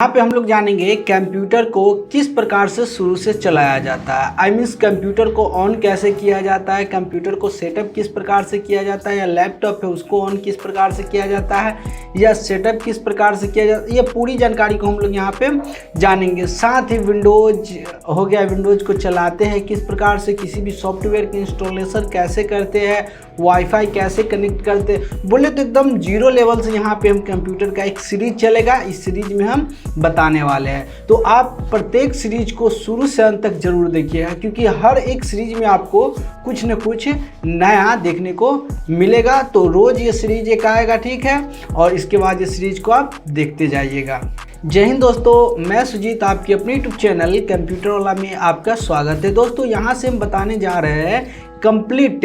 यहाँ पे हम लोग जानेंगे कंप्यूटर को किस प्रकार से शुरू से चलाया जाता है। आई मीन्स कंप्यूटर को ऑन कैसे किया जाता है, कंप्यूटर को सेटअप किस प्रकार से किया जाता है, या लैपटॉप है उसको ऑन किस प्रकार से किया जाता है, या सेटअप किस प्रकार से किया जाता है। ये पूरी जानकारी को हम लोग यहाँ पे जानेंगे। साथ ही विंडोज हो गया, विंडोज को चलाते हैं किस प्रकार से, किसी भी सॉफ्टवेयर की इंस्टॉलेशन कैसे करते हैं, वाईफाई कैसे कनेक्ट करते हैं। बोले तो एकदम जीरो लेवल से यहाँ पे हम कंप्यूटर का एक सीरीज चलेगा। इस सीरीज में हम बताने वाले हैं, तो आप प्रत्येक सीरीज को शुरू से अंत तक जरूर देखिएगा, क्योंकि हर एक सीरीज में आपको कुछ न कुछ नया देखने को मिलेगा। तो रोज ये सीरीज एक आएगा, ठीक है, और इसके बाद ये सीरीज को आप देखते जाइएगा। जय हिंद दोस्तों, मैं सुजीत आपकी अपने यूट्यूब चैनल कंप्यूटर वाला में आपका स्वागत है। दोस्तों यहाँ से हम बताने जा रहे हैं कंप्लीट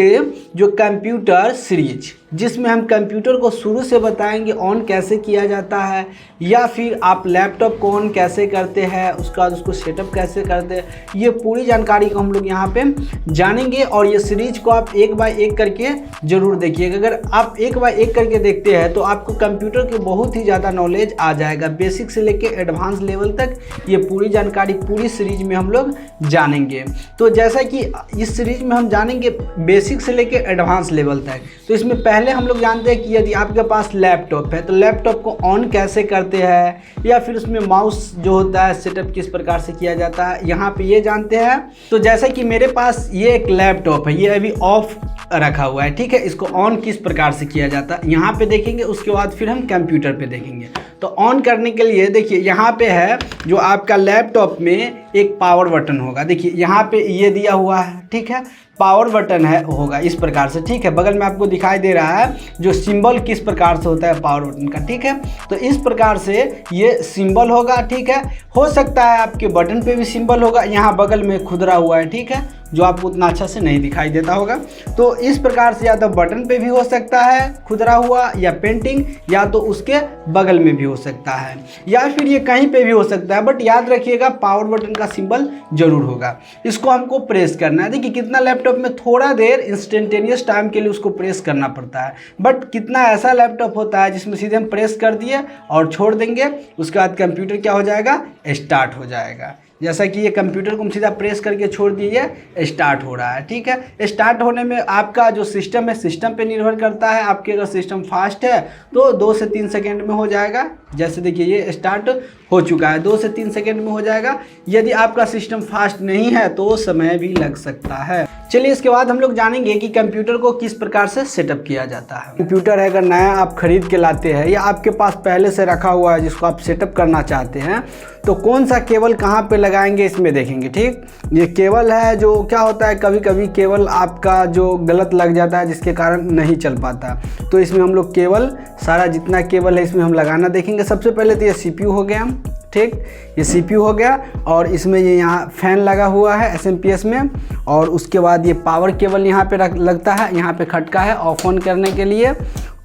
जो कंप्यूटर सीरीज, जिसमें हम कंप्यूटर को शुरू से बताएंगे ऑन कैसे किया जाता है, या फिर आप लैपटॉप को ऑन कैसे करते हैं, उसके बाद उसको सेटअप कैसे करते हैं। ये पूरी जानकारी को हम लोग यहाँ पे जानेंगे, और ये सीरीज को आप एक बाय एक करके ज़रूर देखिएगा। अगर आप एक बाय एक करके देखते हैं तो आपको कंप्यूटर की बहुत ही ज़्यादा नॉलेज आ जाएगा। बेसिक से लेके एडवांस लेवल तक ये पूरी जानकारी पूरी सीरीज में हम लोग जानेंगे। तो जैसा कि इस सीरीज में हम जानेंगे बेसिक से लेके एडवांस लेवल तक, तो इसमें पहले हम लोग जानते हैं कि यदि आपके पास लैपटॉप है तो लैपटॉप को ऑन कैसे करते हैं, या फिर उसमें माउस जो होता है सेटअप किस प्रकार से किया जाता है, यहाँ पे ये जानते हैं। तो जैसा कि मेरे पास ये एक लैपटॉप है, ये अभी ऑफ रखा हुआ है, ठीक है। इसको ऑन किस प्रकार से किया जाता है यहाँ पे देखेंगे, उसके बाद फिर हम कंप्यूटर पे देखेंगे। तो ऑन करने के लिए देखिए यहाँ पे है जो आपका लैपटॉप में एक पावर बटन होगा। देखिए यहाँ पे ये दिया हुआ है, ठीक है, पावर बटन है होगा इस प्रकार से, ठीक है। बगल में आपको दिखाई दे रहा है जो सिंबल किस प्रकार से होता है पावर बटन का, ठीक है। तो इस प्रकार से ये सिंबल होगा, ठीक है। हो सकता है आपके बटन पे भी सिंबल होगा, यहाँ बगल में खुदरा हुआ है, ठीक है, जो आपको उतना अच्छा से नहीं दिखाई देता होगा। तो इस प्रकार से या तो बटन पे भी हो सकता है खुदरा हुआ, या पेंटिंग, या तो उसके बगल में भी हो सकता है, या फिर ये कहीं पे भी हो सकता है। बट याद रखिएगा पावर बटन का सिंबल जरूर होगा। इसको हमको प्रेस करना है। देखिए कितना लैपटॉप में थोड़ा देर इंस्टेंटेनियस टाइम के लिए उसको प्रेस करना पड़ता है, बट कितना ऐसा लैपटॉप होता है जिसमें सीधे हम प्रेस कर दिए और छोड़ देंगे, उसके बाद कंप्यूटर क्या हो जाएगा, स्टार्ट हो जाएगा। जैसा कि ये कंप्यूटर को हम सीधा प्रेस करके छोड़ दिए, स्टार्ट हो रहा है, ठीक है। स्टार्ट होने में आपका जो सिस्टम है, सिस्टम पे निर्भर करता है। आपके अगर सिस्टम फास्ट है तो 2 से 3 सेकेंड में हो जाएगा। जैसे देखिए ये स्टार्ट हो चुका है, 2 से 3 सेकेंड में हो जाएगा। यदि आपका सिस्टम फास्ट नहीं है तो समय भी लग सकता है। चलिए इसके बाद हम लोग जानेंगे कि कंप्यूटर को किस प्रकार से सेटअप किया जाता है। कंप्यूटर है अगर नया आप खरीद के लाते हैं, या आपके पास पहले से रखा हुआ है जिसको आप सेटअप करना चाहते हैं, तो कौन सा केबल कहाँ पे लगाएंगे इसमें देखेंगे, ठीक। ये केबल है, जो क्या होता है कभी कभी केबल आपका जो गलत लग जाता है जिसके कारण नहीं चल पाता। तो इसमें हम लोग केबल सारा जितना केबल है इसमें हम लगाना देखेंगे। सबसे पहले तो ये सीपीयू हो गया, ठीक, ये सीपीयू हो गया, और इसमें ये यहाँ फैन लगा हुआ है एसएमपीएस में, और उसके बाद ये पावर केबल यहाँ पे लगता है, यहाँ पे खटका है ऑफ ऑन करने के लिए।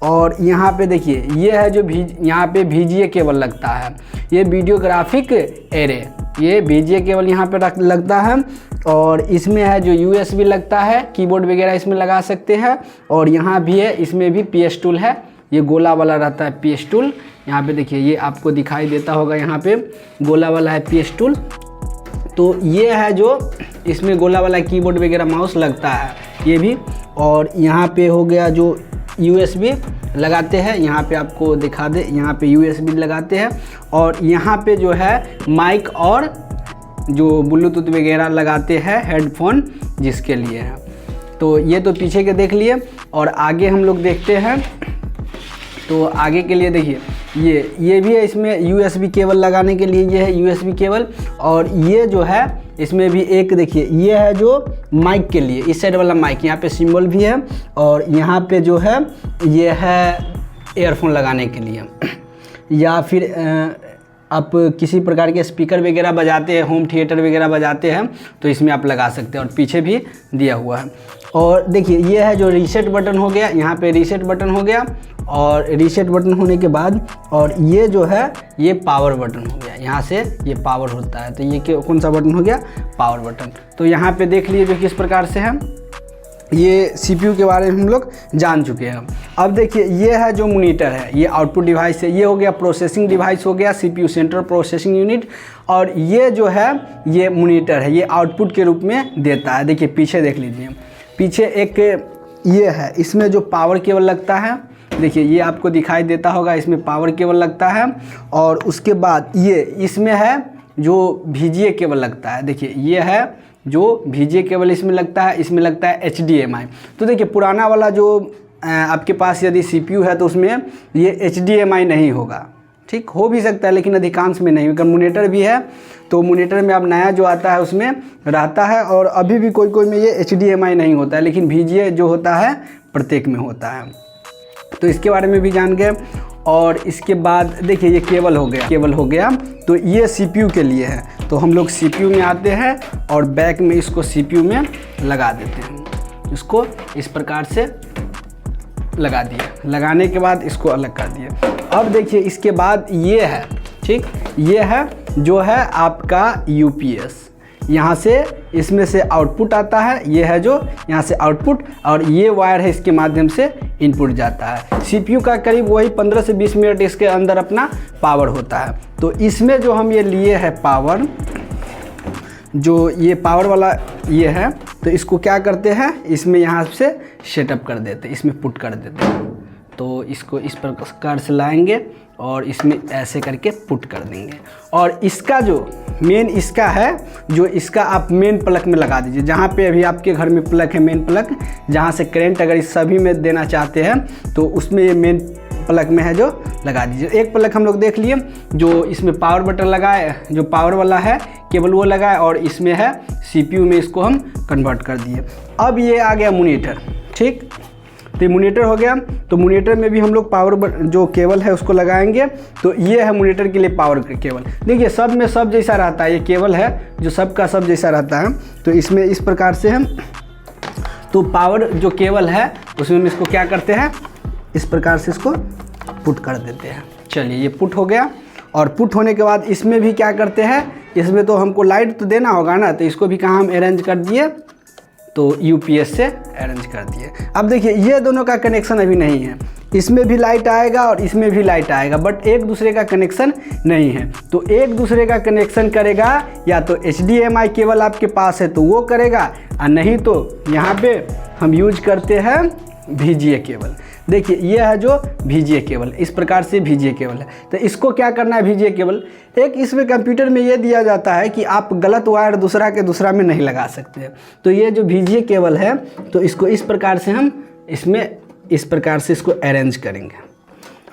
और यहाँ पे देखिए ये है जो यहाँ पे VGA केबल लगता है, ये वीडियोग्राफिक एरे, ये VGA केबल यहाँ पे लगता है। और इसमें है जो USB लगता है, कीबोर्ड वगैरह इसमें लगा सकते हैं। और यहाँ भी है, इसमें भी PS टूल है, ये गोला वाला रहता है PS टूल। यहाँ पे देखिए ये आपको दिखाई देता होगा, यहाँ पे गोला वाला है PS टूल। तो ये है जो इसमें गोला वाला कीबोर्ड वगैरह माउस लगता है, ये भी। और यहाँ पे हो गया जो USB लगाते हैं, यहाँ पे आपको दिखा दे, यहाँ पे USB लगाते हैं। और यहाँ पे जो है माइक और जो ब्लूटूथ वगैरह लगाते हैं, हेडफोन जिसके लिए है। तो ये तो पीछे के देख लिए, और आगे हम लोग देखते हैं। तो आगे के लिए देखिए ये भी है, इसमें USB केबल लगाने के लिए ये है USB केबल। और ये जो है इसमें भी एक देखिए ये है जो माइक के लिए, इस साइड वाला माइक, यहाँ पे सिंबल भी है। और यहाँ पे जो है ये है एयरफोन लगाने के लिए, या फिर आप किसी प्रकार के स्पीकर वगैरह बजाते हैं, होम थिएटर वगैरह बजाते हैं, तो इसमें आप लगा सकते हैं। और पीछे भी दिया हुआ है। और देखिए ये है जो रीसेट बटन हो गया, यहाँ पे रीसेट बटन हो गया। और रीसेट बटन होने के बाद, और ये जो है ये पावर बटन हो गया, यहाँ से ये पावर होता है। तो ये कौन सा बटन हो गया, पावर बटन। तो यहाँ पे देख लीजिए किस प्रकार से है, ये CPU के बारे में हम लोग जान चुके हैं। अब देखिए ये है जो मॉनिटर है, ये आउटपुट डिवाइस है, ये हो गया प्रोसेसिंग डिवाइस हो गया, CPU सेंट्रल प्रोसेसिंग यूनिट, और ये जो है ये मॉनिटर है, ये आउटपुट के रूप में देता है। देखिए पीछे देख लीजिए, पीछे एक ये है, इसमें जो पावर केबल लगता है, देखिए ये आपको दिखाई देता होगा, इसमें पावर केबल लगता है। और उसके बाद ये इसमें है जो VGA केबल लगता है, देखिए ये है जो VGA केबल इसमें लगता है, इसमें लगता है HDMI। तो देखिए पुराना वाला जो आपके पास यदि CPU है तो उसमें ये HDMI नहीं होगा, ठीक हो भी सकता है लेकिन अधिकांश में नहीं, अगर मॉनिटर भी है तो मॉनिटर में अब नया जो आता है उसमें रहता है, और अभी भी कोई कोई में ये HDMI नहीं होता है, लेकिन VGA जो होता है प्रत्येक में होता है। तो इसके बारे में भी जान गए। और इसके बाद देखिए ये केबल हो गया, तो ये CPU के लिए है। तो हम लोग CPU में आते हैं और बैक में इसको CPU में लगा देते हैं, इसको इस प्रकार से लगा दिए, लगाने के बाद इसको अलग कर दिए। अब देखिए इसके बाद ये है, ठीक, ये है जो है आपका UPS, यहाँ से इसमें से आउटपुट आता है, ये है जो यहाँ से आउटपुट, और ये वायर है इसके माध्यम से इनपुट जाता है। CPU का करीब वही 15 से 20 मिनट इसके अंदर अपना पावर होता है। तो इसमें जो हम ये लिए है पावर, जो ये पावर वाला ये है, तो इसको क्या करते हैं, इसमें यहाँ से सेटअप कर देते हैं, इसमें पुट कर देते हैं। तो इसको इस प्रकार से लाएंगे और इसमें ऐसे करके पुट कर देंगे। और इसका जो मेन इसका है, जो इसका आप मेन प्लग में लगा दीजिए, जहाँ पे अभी आपके घर में प्लग है, मेन प्लग, जहाँ से करंट अगर इस सभी में देना चाहते हैं तो उसमें ये मेन प्लग में है जो लगा दीजिए। एक प्लग हम लोग देख लिए, जो इसमें पावर बटन लगाए, जो पावर वाला है केवल वो लगाए, और इसमें है CPU में इसको हम कन्वर्ट कर दिए। अब ये आ गया मॉनिटर, ठीक, तो मॉनिटर हो गया। तो मॉनिटर में भी हम लोग पावर जो केबल है उसको लगाएंगे। तो ये है मॉनिटर के लिए पावर केबल। देखिए सब में सब जैसा रहता है, ये केबल है जो सब का सब जैसा रहता है। तो इसमें इस प्रकार से हम, तो पावर जो केबल है उसमें हम इसको क्या करते हैं, इस प्रकार से इसको पुट कर देते हैं। चलिए ये पुट हो गया। और पुट होने के बाद इसमें भी क्या करते हैं, इसमें तो हमको लाइट तो देना होगा ना, तो इसको भी कहाँ हम अरेंज कर दिए, तो UPS से अरेंज कर दिए। अब देखिए ये दोनों का कनेक्शन अभी नहीं है, इसमें भी लाइट आएगा और इसमें भी लाइट आएगा, बट एक दूसरे का कनेक्शन नहीं है। तो एक दूसरे का कनेक्शन करेगा या तो HDMI केबल आपके पास है तो वो करेगा, और नहीं तो यहाँ पे हम यूज करते हैं VGA केबल। देखिए ये है जो VGA केबल, इस प्रकार से VGA केबल है। तो इसको क्या करना है, VGA केबल एक इसमें कंप्यूटर में ये दिया जाता है कि आप गलत वायर दूसरा के दूसरा में नहीं लगा सकते। तो ये जो VGA केबल है, तो इसको इस प्रकार से हम इसमें इस प्रकार से इसको अरेंज करेंगे।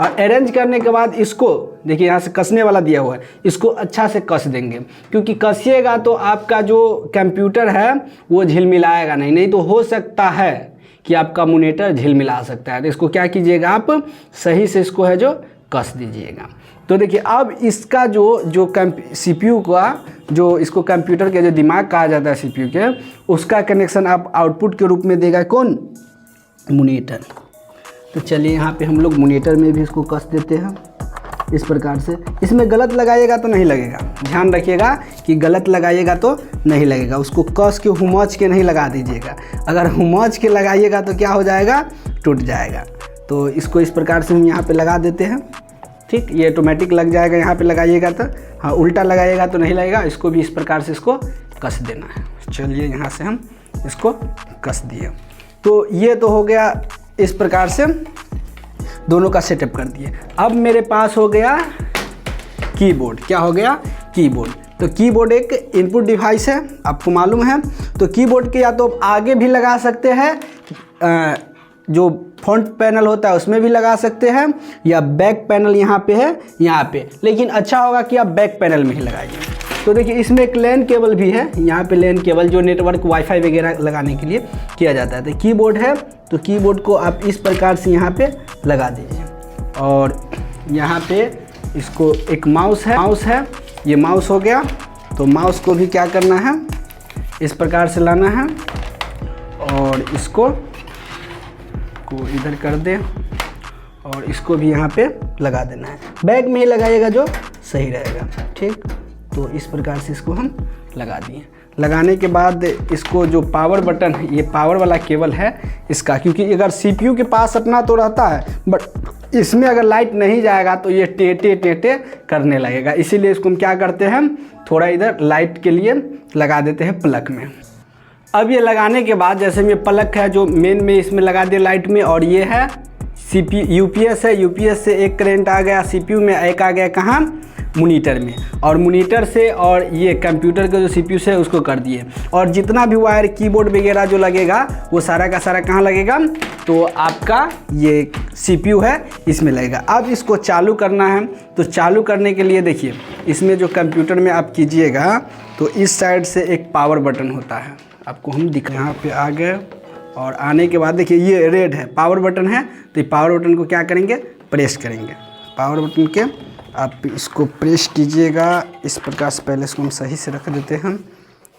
और अरेंज करने के बाद इसको देखिए यहाँ से कसने वाला दिया हुआ है, इसको अच्छा से कस देंगे, क्योंकि कसिएगा तो आपका जो कंप्यूटर है वो झिलमिलाएगा नहीं, नहीं तो हो सकता है कि आपका मॉनिटर झिलमिला सकता है। तो इसको क्या कीजिएगा, आप सही से इसको है जो कस दीजिएगा। तो देखिए अब इसका जो CPU का जो इसको कंप्यूटर के जो दिमाग कहा जाता है CPU के, उसका कनेक्शन आप आउटपुट के रूप में देगा कौन, मॉनिटर। तो चलिए यहाँ पे हम लोग मॉनिटर में भी इसको कस देते हैं इस प्रकार से। इसमें गलत लगाइएगा तो नहीं लगेगा, ध्यान रखिएगा कि गलत लगाइएगा तो नहीं लगेगा, उसको कस के हुमच के नहीं लगा दीजिएगा। अगर हुमच के लगाइएगा तो क्या हो जाएगा, टूट जाएगा। तो इसको इस प्रकार से हम यहाँ पे लगा देते हैं, ठीक, ये ऑटोमेटिक लग जाएगा। यहाँ पे लगाइएगा तो, हाँ उल्टा लगाइएगा तो नहीं लगेगा। इसको भी इस प्रकार से इसको कस देना है। चलिए यहाँ से हम इसको कस दिए। तो ये तो हो गया, इस प्रकार से दोनों का सेटअप कर दिए। अब मेरे पास हो गया कीबोर्ड। क्या हो गया, कीबोर्ड। तो कीबोर्ड एक इनपुट डिवाइस है, आपको मालूम है। तो कीबोर्ड के या तो आगे भी लगा सकते हैं, जो फ्रंट पैनल होता है उसमें भी लगा सकते हैं, या बैक पैनल यहाँ पे है, यहाँ पे, लेकिन अच्छा होगा कि आप बैक पैनल में ही लगाइए। तो देखिए इसमें एक लैन केबल भी है, यहाँ पे लैन केबल जो नेटवर्क वाईफाई वगैरह लगाने के लिए किया जाता है। तो कीबोर्ड है, तो कीबोर्ड को आप इस प्रकार से यहाँ पे लगा दीजिए। और यहाँ पे इसको एक माउस है, ये माउस हो गया। तो माउस को भी क्या करना है, इस प्रकार से लाना है और इसको इधर कर दें और इसको भी यहाँ पे लगा देना है। बैक में ही लगाइएगा जो सही रहेगा, ठीक। तो इस प्रकार से इसको हम लगा दिए। लगाने के बाद इसको जो पावर बटन है, ये पावर वाला केबल है इसका, क्योंकि अगर सीपीयू के पास अपना तो रहता है बट इसमें अगर लाइट नहीं जाएगा तो ये टेटे टेटे करने लगेगा, इसीलिए इसको हम क्या करते हैं, थोड़ा इधर लाइट के लिए लगा देते हैं प्लग में। अब ये लगाने के बाद जैसे ये प्लग है जो मेन में इसमें लगा दिए लाइट में, और ये है यूपीएस है, यूपीएस से एक करंट आ गया सीपीयू में, एक आ गया कहाँ, मॉनिटर में, और मॉनिटर से और ये कंप्यूटर का जो सीपीयू से उसको कर दिए। और जितना भी वायर कीबोर्ड वगैरह जो लगेगा वो सारा का सारा कहाँ लगेगा, तो आपका ये सीपीयू है इसमें लगेगा। अब इसको चालू करना है, तो चालू करने के लिए देखिए इसमें जो कंप्यूटर में आप कीजिएगा तो इस साइड से एक पावर बटन होता है, आपको हम दिख यहाँ पे आ गए, और आने के बाद देखिए ये रेड है पावर बटन है, तो ये पावर बटन को क्या करेंगे, प्रेस करेंगे। पावर बटन के आप इसको प्रेस कीजिएगा इस प्रकार से, पहले इसको हम सही से रख देते हैं,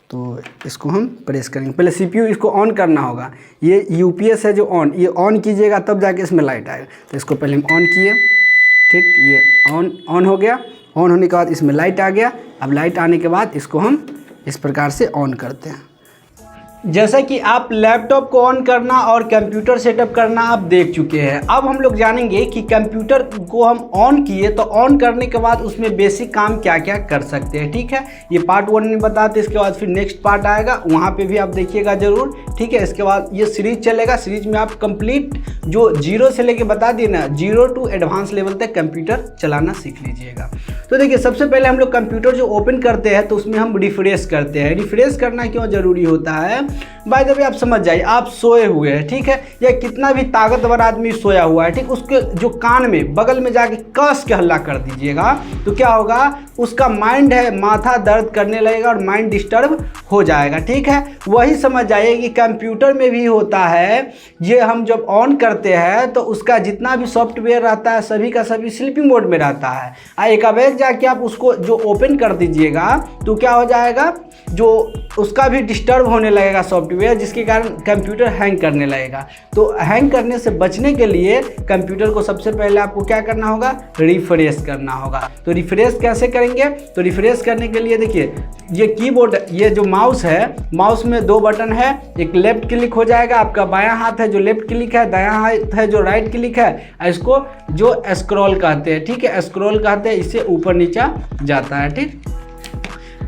तो इसको हम प्रेस करेंगे। पहले सीपीयू इसको ऑन करना होगा, ये यूपीएस है जो ऑन, ये ऑन कीजिएगा तब जाके इसमें लाइट आएगा। तो इसको पहले हम ऑन किए, ठीक, ये ऑन हो गया। ऑन होने के बाद इसमें लाइट आ गया। अब लाइट आने के बाद इसको हम इस प्रकार से ऑन करते हैं। जैसा कि आप लैपटॉप को ऑन करना और कंप्यूटर सेटअप करना आप देख चुके हैं, अब हम लोग जानेंगे कि कंप्यूटर को हम ऑन किए तो ऑन करने के बाद उसमें बेसिक काम क्या क्या कर सकते हैं। ठीक है, ये पार्ट 1 में बताते, इसके बाद फिर नेक्स्ट पार्ट आएगा, वहाँ पे भी आप देखिएगा जरूर। ठीक है, इसके बाद ये सीरीज चलेगा, सीरीज में आप कंप्लीट जो 0 से लेके बता दिए ना, 0 टू एडवांस लेवल तक कंप्यूटर चलाना सीख लीजिएगा। तो देखिए सबसे पहले हम लोग कंप्यूटर जो ओपन करते हैं तो उसमें हम रिफ्रेश करते हैं। रिफ्रेश करना क्यों ज़रूरी होता है, बाय द वे आप समझ जाइए, आप सोए हुए हैं, ठीक है, या कितना भी ताकतवर आदमी सोया हुआ है, ठीक, उसके जो कान में बगल में जाके कस के हल्ला कर दीजिएगा तो क्या होगा, उसका माइंड है माथा दर्द करने लगेगा और माइंड डिस्टर्ब हो जाएगा। ठीक है, वही समझ जाइए कि कंप्यूटर में भी होता है, ये हम जब ऑन करते हैं तो उसका जितना भी सॉफ्टवेयर रहता है सभी का सभी स्लीपिंग मोड में रहता है। एक अवैध जाके आप उसको जो ओपन कर दीजिएगा तो क्या हो जाएगा, जो उसका भी डिस्टर्ब होने लगेगा सॉफ्टवेयर, जिसके कारण कंप्यूटर हैंग करने लगेगा। तो हैंग करने से बचने के लिए कंप्यूटर को सबसे पहले आपको क्या करना होगा, रिफ्रेश करना होगा। तो रिफ्रेश कैसे करेंगे, तो रिफ्रेश करने के लिए देखिए ये कीबोर्ड, ये जो माउस है, माउस में 2 बटन है, एक लेफ्ट क्लिक हो जाएगा, आपका बायां हाथ है जो लेफ्ट क्लिक है, दायां हाथ है जो राइट क्लिक है, इसको जो स्क्रॉल कहते हैं। ठीक है, स्क्रॉल कहते हैं, इससे ऊपर नीचा जाता है। ठीक,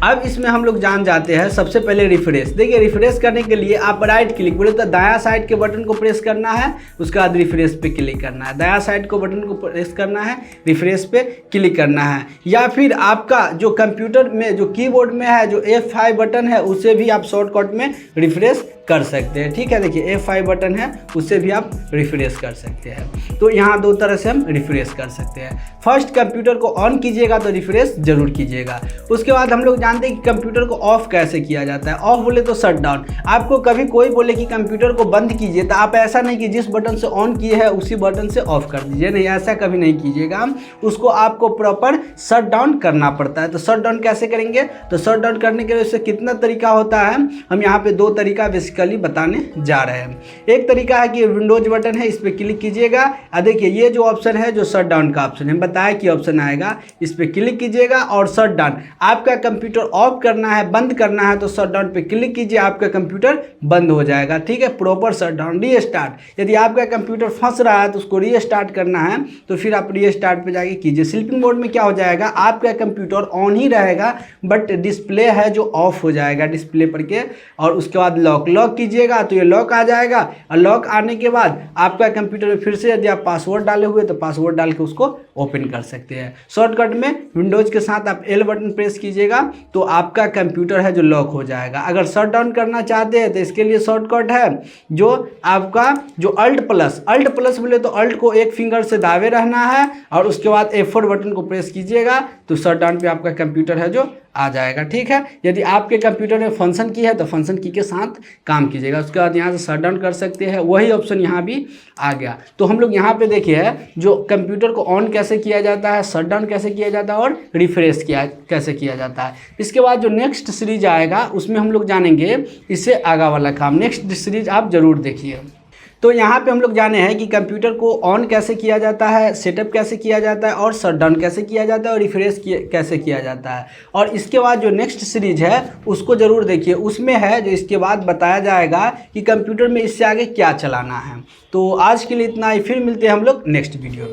अब इसमें हम लोग जान जाते हैं सबसे पहले रिफ्रेश। देखिए रिफ्रेश करने के लिए आप राइट क्लिक, बोले तो दायां साइड के बटन को प्रेस करना है, उसके बाद रिफ्रेश पे क्लिक करना है, दायां साइड को बटन को प्रेस करना है, रिफ्रेश पे क्लिक करना है। या फिर आपका जो कंप्यूटर में जो कीबोर्ड में है जो F5 बटन है उसे भी आप शॉर्टकट में रिफ्रेश कर सकते हैं। ठीक है, देखिए F5 बटन है, उससे भी आप रिफ्रेश कर सकते हैं। तो यहाँ 2 तरह से हम रिफ्रेश कर सकते हैं। फर्स्ट कंप्यूटर को ऑन कीजिएगा तो रिफ्रेश जरूर कीजिएगा। उसके बाद हम लोग जानते हैं कि कंप्यूटर को ऑफ कैसे किया जाता है। ऑफ बोले तो शट डाउन। आपको कभी कोई बोले कि कंप्यूटर को बंद कीजिए तो आप ऐसा नहीं कि जिस बटन से ऑन किए है उसी बटन से ऑफ कर दीजिए, नहीं, ऐसा कभी नहीं कीजिएगा। उसको आपको प्रॉपर शट डाउन करना पड़ता है। तो शट डाउन कैसे करेंगे, तो शट डाउन करने के लिए उससे कितना तरीका होता है, हम यहाँ पे 2 तरीका बेसिकली बताने जा रहे हैं। एक तरीका है कि विंडोज बटन है, इस पर क्लिक कीजिएगा, देखिए ये जो ऑप्शन है जो शट डाउन का ऑप्शन है, बताया कि ऑप्शन आएगा, इस पर क्लिक कीजिएगा और शट डाउन। आपका कंप्यूटर ऑफ करना है, बंद करना है तो शट डाउन पे क्लिक कीजिए, आपका कंप्यूटर बंद हो जाएगा। ठीक है, प्रॉपर शट डाउन। रीस्टार्ट, यदि आपका कंप्यूटर फंस रहा है तो उसको रीस्टार्ट करना है तो फिर आप रीस्टार्ट पे जाके कीजिए। स्लीपिंग मोड में क्या हो जाएगा, आपका कंप्यूटर ऑन ही रहेगा बट डिस्प्ले है जो ऑफ हो जाएगा डिस्प्ले पर के, और उसके बाद लॉक कीजिएगा तो ये लॉक आ जाएगा, और लॉक आने के बाद आपका कंप्यूटर में फिर से यदि आप पासवर्ड डाले हुए तो पासवर्ड डाल के उसको ओपन कर सकते हैं। शॉर्टकट में विंडोज के साथ आप L बटन प्रेस कीजिएगा तो आपका कंप्यूटर है जो लॉक हो जाएगा। अगर शट डाउन करना चाहते हैं तो इसके लिए शॉर्टकट है जो आपका जो अल्ट प्लस बोले तो अल्ट को एक फिंगर से दावे रहना है और उसके बाद F4 बटन को प्रेस कीजिएगा तो शट डाउन पे आपका कंप्यूटर है जो आ जाएगा। ठीक है, यदि आपके कंप्यूटर में फंक्शन की है तो फंक्शन की के साथ काम कीजिएगा, उसके बाद यहाँ से शट डाउन कर सकते हैं। वही ऑप्शन यहाँ भी आ गया। तो हम लोग यहाँ पे देखिए जो कंप्यूटर को ऑन कैसे किया जाता है, शट डाउन कैसे किया जाता है और रिफ्रेश कैसे किया जाता है। इसके बाद जो नेक्स्ट सीरीज आएगा उसमें हम लोग जानेंगे इससे आगा वाला काम। नेक्स्ट सीरीज आप जरूर देखिए। तो यहाँ पे हम लोग जाने हैं कि कंप्यूटर को ऑन कैसे किया जाता है, सेटअप कैसे किया जाता है और शट डाउन कैसे किया जाता है और रिफ्रेश कैसे किया जाता है। और इसके बाद जो नेक्स्ट सीरीज है उसको ज़रूर देखिए, उसमें है जो इसके बाद बताया जाएगा कि कंप्यूटर में इससे आगे क्या चलाना है। तो आज के लिए इतना ही, फिर मिलते हैं हम लोग नेक्स्ट वीडियो में।